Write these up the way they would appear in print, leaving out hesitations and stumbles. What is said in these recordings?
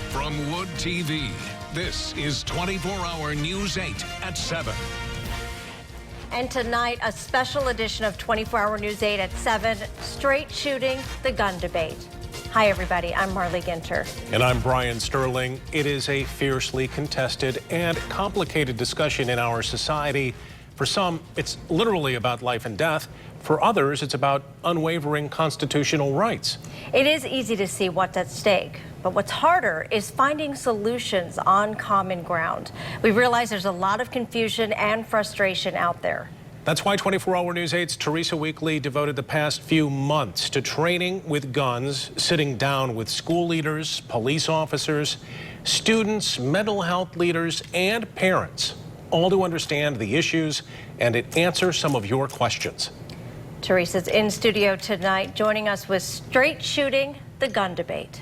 From Wood TV, this is 24-Hour News 8 at 7. And tonight, a special edition of 24-Hour News 8 at 7, straight shooting the gun debate. Hi, everybody. I'm Marley Ginter. And I'm Brian Sterling. It is a fiercely contested and complicated discussion in our society. For some, it's literally about life and death. For others, it's about unwavering constitutional rights. It is easy to see what's at stake, but what's harder is finding solutions on common ground. We realize there's a lot of confusion and frustration out there. That's why 24-Hour News 8's Teresa Weekly devoted the past few months to training with guns, sitting down with school leaders, police officers, students, mental health leaders, and parents, all to understand the issues and to answer some of your questions. Teresa's in studio tonight, joining us with straight shooting the gun debate.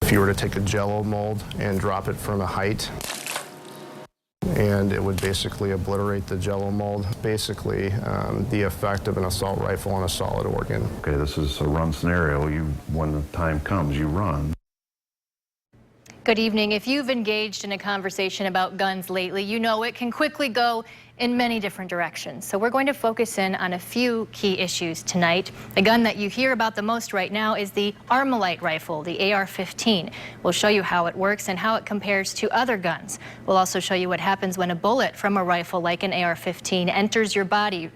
If you were to take a Jell-O mold and drop it from a height, and it would basically obliterate the Jell-O mold, basically the effect of an assault rifle on a solid organ. Okay, this is a run scenario. When the time comes, you run. Good evening. If you've engaged in a conversation about guns lately, you know it can quickly go in many different directions. So we're going to focus in on a few key issues tonight. The gun that you hear about the most right now is the Armalite rifle, the AR-15. We'll show you how it works and how it compares to other guns. We'll also show you what happens when a bullet from a rifle like an AR-15 enters your body.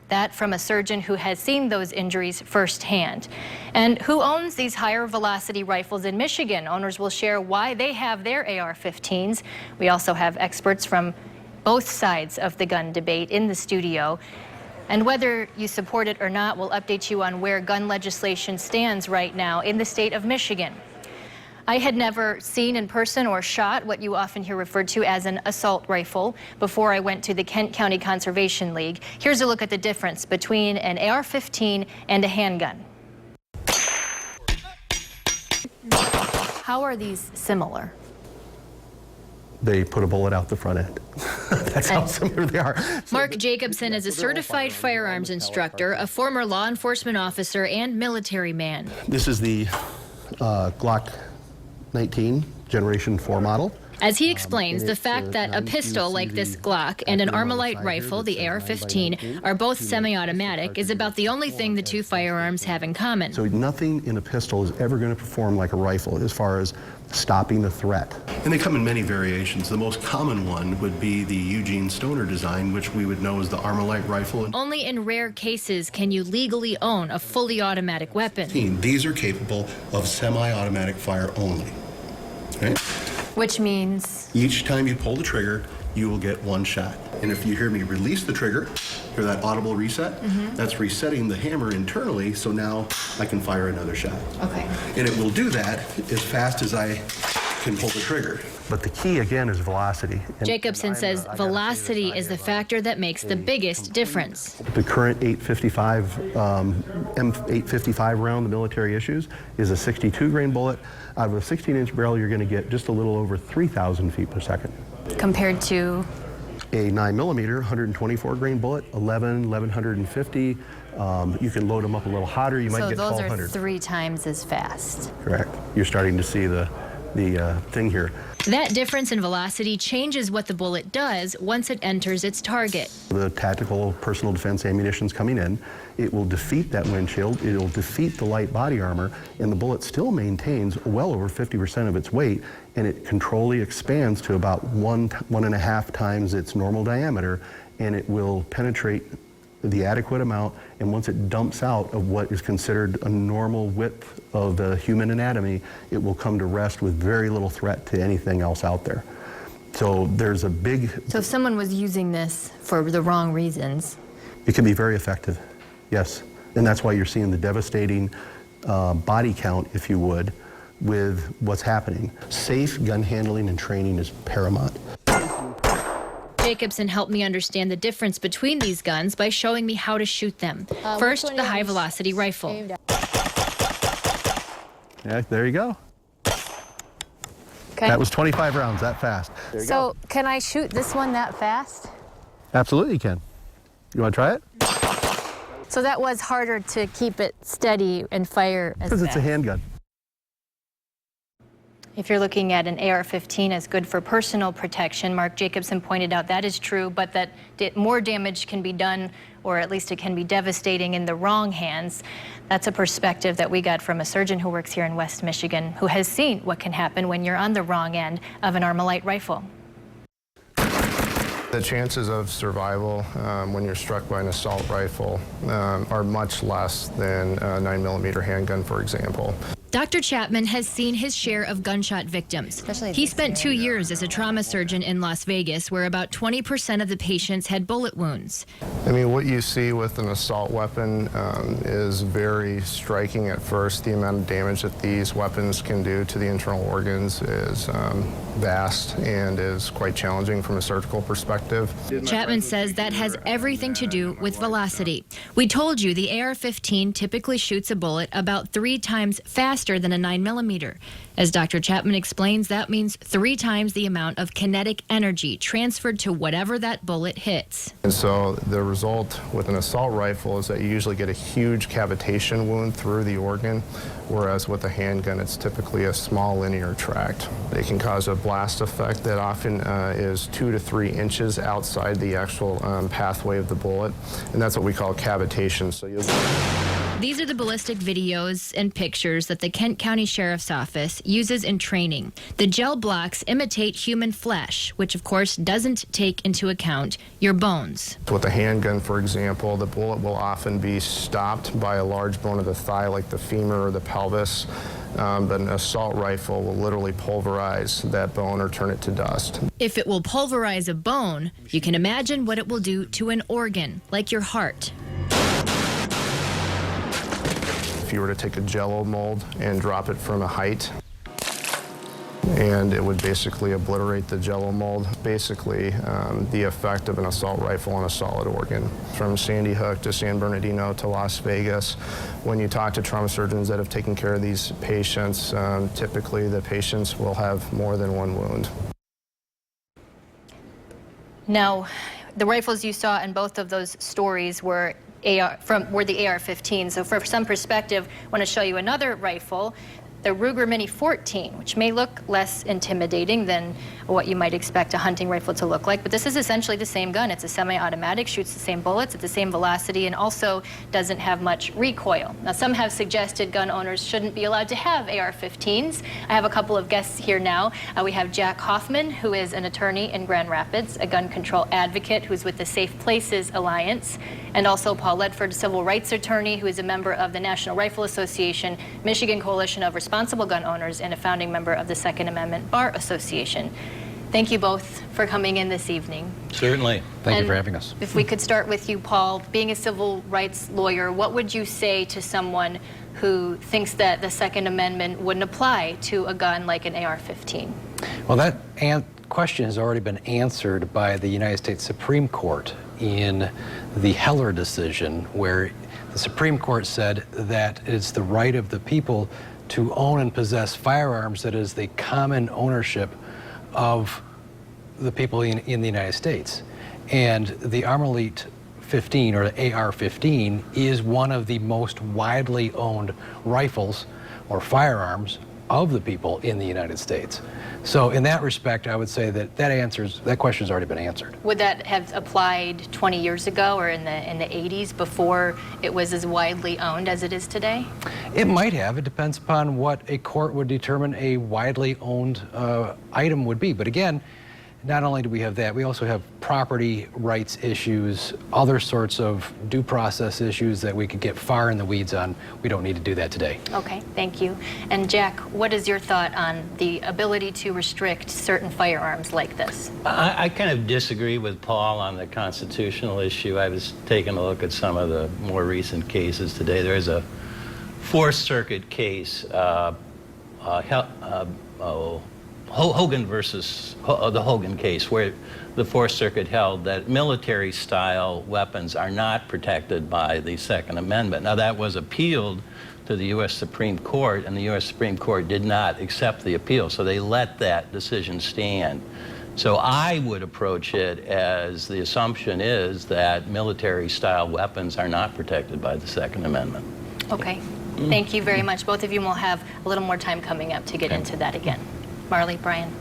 That from a surgeon who has seen those injuries firsthand. And who owns these higher velocity rifles in Michigan? Owners will share why they have their AR-15s. We also have experts from both sides of the gun debate in the studio. And whether you support it or not, we'll update you on where gun legislation stands right now in the state of Michigan. I had never seen in person or shot what you often hear referred to as an assault rifle before I went to the Kent County Conservation League. Here's a look at the difference between an AR-15 and a handgun. How are these similar? They put a bullet out the front end. That's how similar they are. Mark Jacobson is a certified firearms instructor, a former law enforcement officer, and military man. This is the Glock 19 Generation 4 model. As he explains, the fact that a pistol like this Glock and an Armalite rifle, the AR-15, are both semi-automatic is about the only thing the two firearms have in common. So nothing in a pistol is ever going to perform like a rifle as far as stopping the threat. And they come in many variations. The most common one would be the Eugene Stoner design, which we would know as the Armalite rifle. Only in rare cases can you legally own a fully automatic weapon. These are capable of semi-automatic fire only. Right? Which means? Each time you pull the trigger, you will get one shot. And if you hear me release the trigger, hear that audible reset? That's resetting the hammer internally, so now I can fire another shot. Okay. And it will do that as fast as I can pull the trigger. But the key, again, is velocity. Jacobson says velocity is the factor that makes the biggest difference. The current 855, M855 round the military issues is a 62 grain bullet. Out of a 16-inch barrel, you're going to get just a little over 3,000 feet per second. Compared to? A 9mm, 124 grain bullet, 1150. You can load them up a little hotter. You might get 1,200. So those are 3 times as fast. Correct. You're starting to see the thing here. That difference in velocity changes what the bullet does once it enters its target. The tactical personal defense ammunition's coming in. It will defeat that windshield. It'll defeat the light body armor, and the bullet still maintains well over 50% of its weight, and it controllably expands to about 1.5 times its normal diameter, and it will penetrate the adequate amount, and once it dumps out of what is considered a normal width of the human anatomy, it will come to rest with very little threat to anything else out there. So there's a big... So if someone was using this for the wrong reasons? It can be very effective, yes. And that's why you're seeing the devastating body count, if you would, with what's happening. Safe gun handling and training is paramount. Jacobson helped me understand the difference between these guns by showing me how to shoot them. First, the high-velocity rifle. Yeah, there you go. Okay. That was 25 rounds, that fast. So, can I shoot this one that fast? Absolutely you can. You want to try it? So that was harder to keep it steady and fire as fast. Because it's a handgun. If you're looking at an AR-15 as good for personal protection, Mark Jacobson pointed out that is true, but that more damage can be done, or at least it can be devastating in the wrong hands. That's a perspective that we got from a surgeon who works here in West Michigan, who has seen what can happen when you're on the wrong end of an Armalite rifle. The chances of survival when you're struck by an assault rifle are much less than a 9mm handgun, for example. Dr. Chapman has seen his share of gunshot victims. He spent 2 years as a trauma surgeon in Las Vegas, where about 20% of the patients had bullet wounds. I mean, what you see with an assault weapon is very striking at first. The amount of damage that these weapons can do to the internal organs is vast and is quite challenging from a surgical perspective. Chapman says that has everything to do with velocity. We told you the AR-15 typically shoots a bullet about 3 times faster than a 9mm. As Dr. Chapman explains, that means 3 times the amount of kinetic energy transferred to whatever that bullet hits. And so the result with an assault rifle is that you usually get a huge cavitation wound through the organ, whereas with a handgun it's typically a small linear tract. It can cause a blast effect that often is 2 to 3 inches outside the actual pathway of the bullet, and that's what we call cavitation. So These are the ballistic videos and pictures that the Kent County Sheriff's Office uses in training. The gel blocks imitate human flesh, which of course doesn't take into account your bones. With a handgun, for example, the bullet will often be stopped by a large bone of the thigh, like the femur or the pelvis, but an assault rifle will literally pulverize that bone or turn it to dust. If it will pulverize a bone, you can imagine what it will do to an organ, like your heart. If you were to take a Jell-O mold and drop it from a height, and it would basically obliterate the Jell-O mold, basically the effect of an assault rifle on a solid organ. From Sandy Hook to San Bernardino to Las Vegas, when you talk to trauma surgeons that have taken care of these patients, typically the patients will have more than 1 wound. Now, the rifles you saw in both of those stories were the AR-15. So for some perspective, I want to show you another rifle, the Ruger Mini 14, which may look less intimidating than what you might expect a hunting rifle to look like, but this is essentially the same gun. It's a semi-automatic, shoots the same bullets at the same velocity, and also doesn't have much recoil. Now, some have suggested gun owners shouldn't be allowed to have AR-15s. I have a couple of guests here now. We have Jack Hoffman, who is an attorney in Grand Rapids, a gun control advocate who's with the Safe Places Alliance, and also Paul Ledford, civil rights attorney who is a member of the National Rifle Association, Michigan Coalition of Responsible Gun Owners, and a founding member of the Second Amendment Bar Association. Thank you both for coming in this evening. Certainly. Thank you for having us. If we could start with you, Paul, being a civil rights lawyer, what would you say to someone who thinks that the Second Amendment wouldn't apply to a gun like an AR-15? Well, that question has already been answered by the United States Supreme Court in the Heller decision, where the Supreme Court said that it's the right of the people to own and possess firearms that is the common ownership of the people in the United States. And the Armalite 15, or the AR-15, is one of the most widely owned rifles or firearms of the people in the United States. So in that respect, I would say that that question's already been answered. Would that have applied 20 years ago or in the 80s before it was as widely owned as it is today? It might have. It depends upon what a court would determine a widely owned item would be. But again, not only do we have that, we also have property rights issues, other sorts of due process issues that we could get far in the weeds on. We don't need to do that today. Okay, thank you. And Jack, what is your thought on the ability to restrict certain firearms like this? I kind of disagree with Paul on the constitutional issue. I was taking a look at some of the more recent cases today. There's a Fourth Circuit case, Hogan versus the Hogan case, where the Fourth Circuit held that military-style weapons are not protected by the Second Amendment. Now, that was appealed to the U.S. Supreme Court, and the U.S. Supreme Court did not accept the appeal, so they let that decision stand. So I would approach it as the assumption is that military-style weapons are not protected by the Second Amendment. Okay. Thank you very much. Both of you will have a little more time coming up to get into that again. Marley, Brian.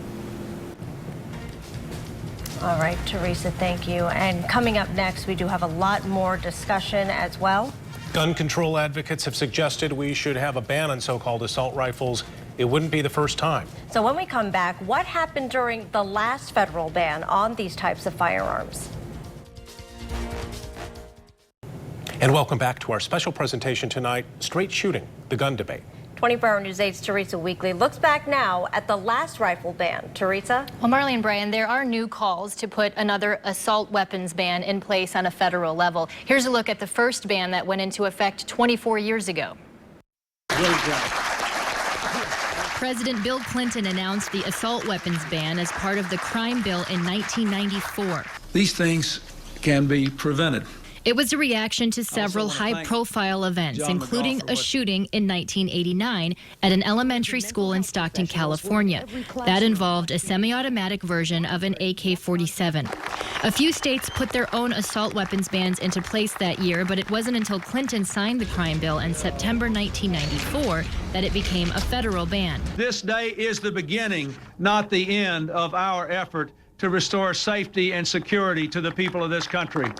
All right, Teresa, thank you. And coming up next, we do have a lot more discussion as well. Gun control advocates have suggested we should have a ban on so-called assault rifles. It wouldn't be the first time. So when we come back, what happened during the last federal ban on these types of firearms? And welcome back to our special presentation tonight, Straight Shooting, the gun debate. 24-Hour News 8's Teresa Weekly looks back now at the last rifle ban. Teresa? Well, Marley and Brian, there are new calls to put another assault weapons ban in place on a federal level. Here's a look at the first ban that went into effect 24 years ago. President Bill Clinton announced the assault weapons ban as part of the crime bill in 1994. These things can be prevented. It was a reaction to several high-profile events, including a shooting in 1989 at an elementary school in Stockton, California. That involved a semi-automatic version of an AK-47. A few states put their own assault weapons bans into place that year, but it wasn't until Clinton signed the crime bill in September 1994 that it became a federal ban. This day is the beginning, not the end, of our effort to restore safety and security to the people of this country.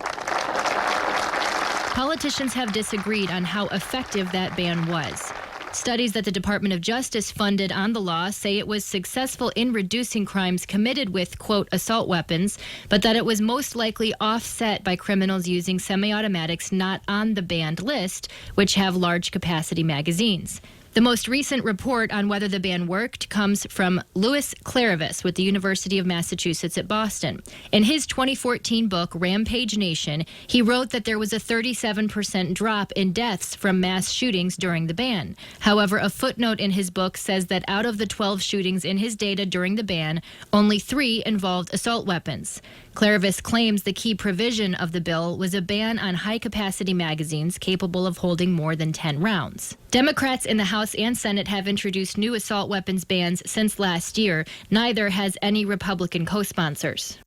Politicians have disagreed on how effective that ban was. Studies that the Department of Justice funded on the law say it was successful in reducing crimes committed with, quote, assault weapons, but that it was most likely offset by criminals using semi-automatics not on the banned list, which have large capacity magazines. The most recent report on whether the ban worked comes from Louis Claravis with the University of Massachusetts at Boston. In his 2014 book, Rampage Nation, he wrote that there was a 37% drop in deaths from mass shootings during the ban. However, a footnote in his book says that out of the 12 shootings in his data during the ban, only 3 involved assault weapons. Claravis claims the key provision of the bill was a ban on high-capacity magazines capable of holding more than 10 rounds. Democrats in the House and Senate have introduced new assault weapons bans since last year. Neither has any Republican co-sponsors.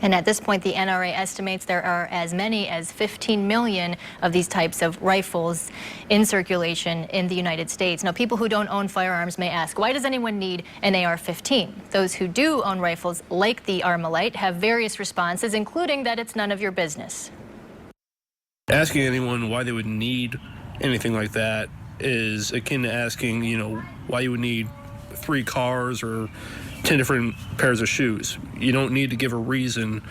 And at this point, the NRA estimates there are as many as 15 million of these types of rifles in circulation in the United States. Now, people who don't own firearms may ask, why does anyone need an AR-15? Those who do own rifles, like the Armalite, have various responses, including that it's none of your business. Asking anyone why they would need anything like that is akin to asking, why you would need 3 cars or 10 different pairs of shoes. You don't need to give a reason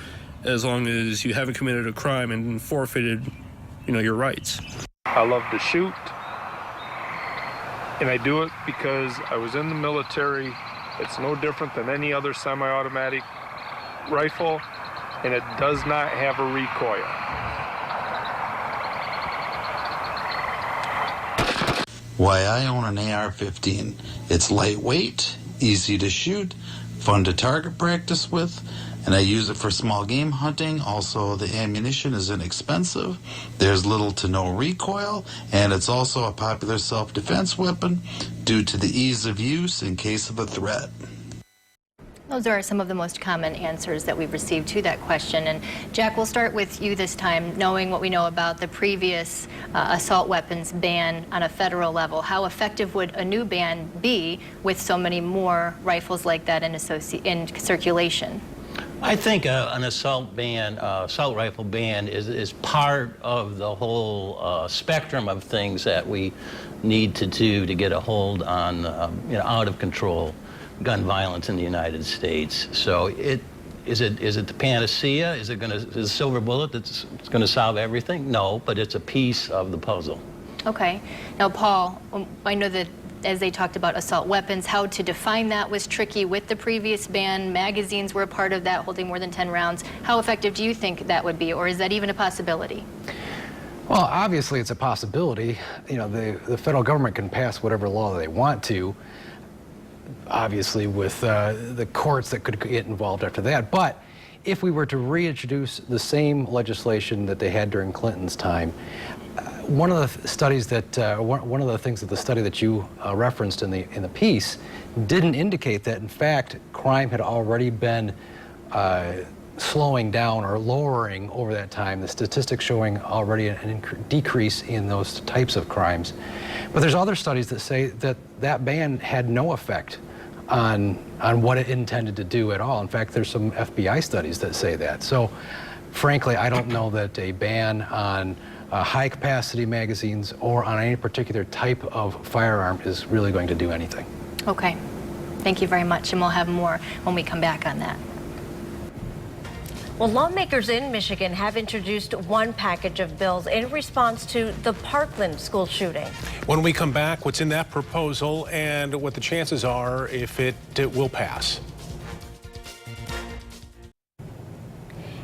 as long as you haven't committed a crime and forfeited, your rights. I love to shoot, and I do it because I was in the military. It's no different than any other semi-automatic rifle, and it does not have a recoil. Why I own an AR-15. It's lightweight, easy to shoot, fun to target practice with, and I use it for small game hunting. Also, the ammunition is inexpensive. There's little to no recoil, and it's also a popular self-defense weapon due to the ease of use in case of a threat. Those are some of the most common answers that we've received to that question. And Jack, we'll start with you this time, knowing what we know about the previous assault weapons ban on a federal level. How effective would a new ban be with so many more rifles like that in circulation? I think an assault rifle ban is part of the whole spectrum of things that we need to do to get a hold on out of control gun violence in the United States. So is it the panacea? Is a silver bullet that's going to solve everything? No, but it's a piece of the puzzle. Okay. Now, Paul, I know that as they talked about assault weapons, how to define that was tricky with the previous ban. Magazines were a part of that, holding more than 10 rounds. How effective do you think that would be, or is that even a possibility? Well, obviously it's a possibility. The federal government can pass whatever law they want to, obviously with the courts that could get involved after that. But if we were to reintroduce the same legislation that they had during Clinton's time, one of the studies that one of the things that the study that you referenced in the piece didn't indicate that in fact crime had already been slowing down or lowering over that time. The statistics showing already a decrease in those types of crimes. But there's other studies that say that that ban had no effect on what it intended to do at all. In fact, there's some FBI studies that say that. So frankly, I don't know that a ban on high-capacity magazines or on any particular type of firearm is really going to do anything. Okay. Thank you very much, and we'll have more when we come back on that. Well, lawmakers in Michigan have introduced one package of bills in response to the Parkland school shooting. When we come back, what's in that proposal and what the chances are if it will pass.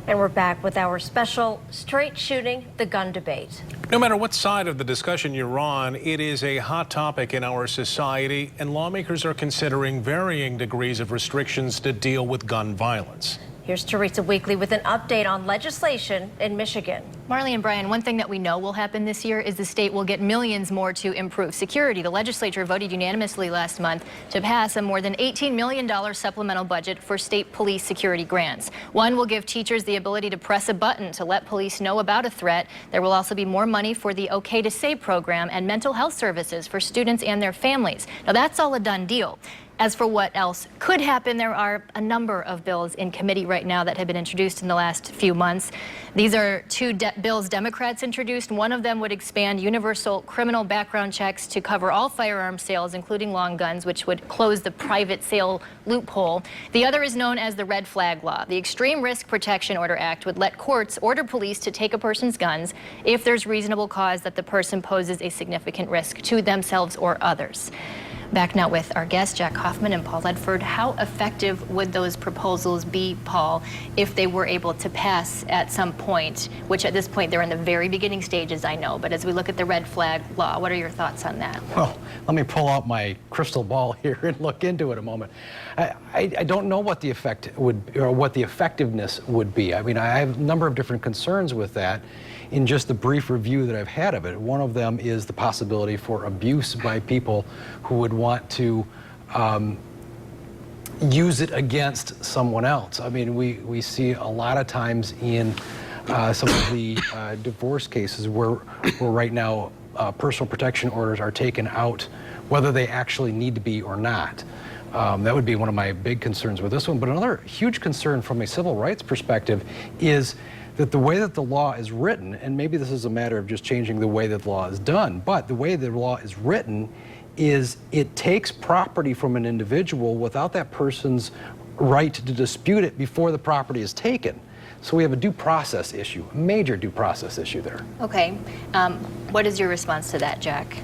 And we're back with our special Straight Shooting the Gun debate. No matter what side of the discussion you're on, it is a hot topic in our society, and lawmakers are considering varying degrees of restrictions to deal with gun violence. Here's Teresa Weekly with an update on legislation in Michigan. Marley and Brian, one thing that we know will happen this year is the state will get millions more to improve security. The legislature voted unanimously last month to pass a more than $18 million supplemental budget for state police security grants. One will give teachers the ability to press a button to let police know about a threat. There will also be more money for the OK to Say program and mental health services for students and their families. Now, that's all a done deal. As for what else could happen, there are a number of bills in committee right now that have been introduced in the last few months. These are two bills Democrats introduced. One of them would expand universal criminal background checks to cover all firearm sales, including long guns, which would close the private sale loophole. The other is known as the Red Flag Law. The Extreme Risk Protection Order Act would let courts order police to take a person's guns if there's reasonable cause that the person poses a significant risk to themselves or others. Back now with our guests, Jack Hoffman and Paul Ledford. How effective would those proposals be, Paul, if they were able to pass at some point, which at this point they're in the very beginning stages, I know, but as we look at the Red Flag Law, what are your thoughts on that? Well, let me pull out my crystal ball here and look into it a moment. I don't know what the effect would, or what the effectiveness would be. I mean, I have a number of different concerns with that in just the brief review that I've had of it. One of them is the possibility for abuse by people who would want to use it against someone else. I mean, we see a lot of times in some of the divorce cases where right now personal protection orders are taken out, whether they actually need to be or not. That would be one of my big concerns with this one. But another huge concern from a civil rights perspective is that the way that the law is written, and maybe this is a matter of just changing the way that the law is done, but the way the law is written is it takes property from an individual without that person's right to dispute it before the property is taken. So we have a due process issue, a major due process issue there. Okay. What is your response to that, Jack?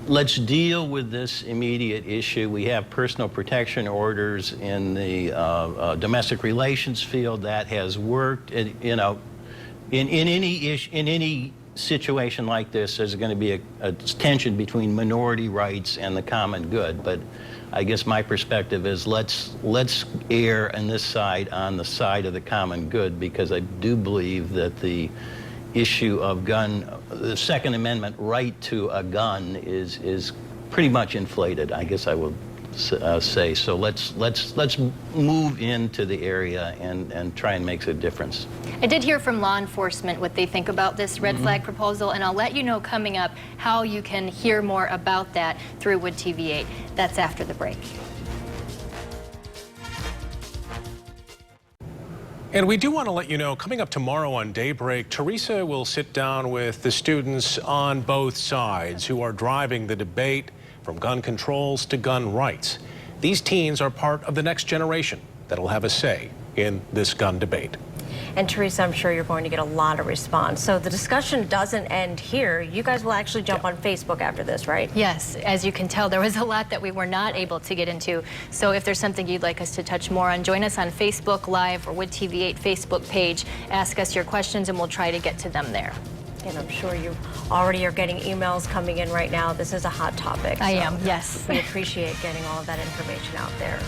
Let's deal with this immediate issue. We have personal protection orders in the domestic relations field that has worked. You know, in any situation like this, there's going to be a tension between minority rights and the common good. But I guess my perspective is let's err on this side, on the side of the common good, because I do believe that the issue of the Second Amendment right to a gun is pretty much inflated, I guess I will say. So let's move into the area and try and make a difference. I did hear from law enforcement what they think about this red flag proposal, and I'll let you know coming up how you can hear more about that through Wood TV 8. That's after the break. And we do want to let you know, coming up tomorrow on Daybreak, Teresa will sit down with the students on both sides who are driving the debate from gun controls to gun rights. These teens are part of the next generation that'll have a say in this gun debate. And Teresa, I'm sure you're going to get a lot of response. So the discussion doesn't end here. You guys will actually jump on Facebook after this, right? Yes, as you can tell, there was a lot that we were not able to get into. So if there's something you'd like us to touch more on, join us on Facebook Live or Wood TV 8 Facebook page. Ask us your questions and we'll try to get to them there. And I'm sure you already are getting emails coming in right now. This is a hot topic. I am, yes. We appreciate getting all of that information out there.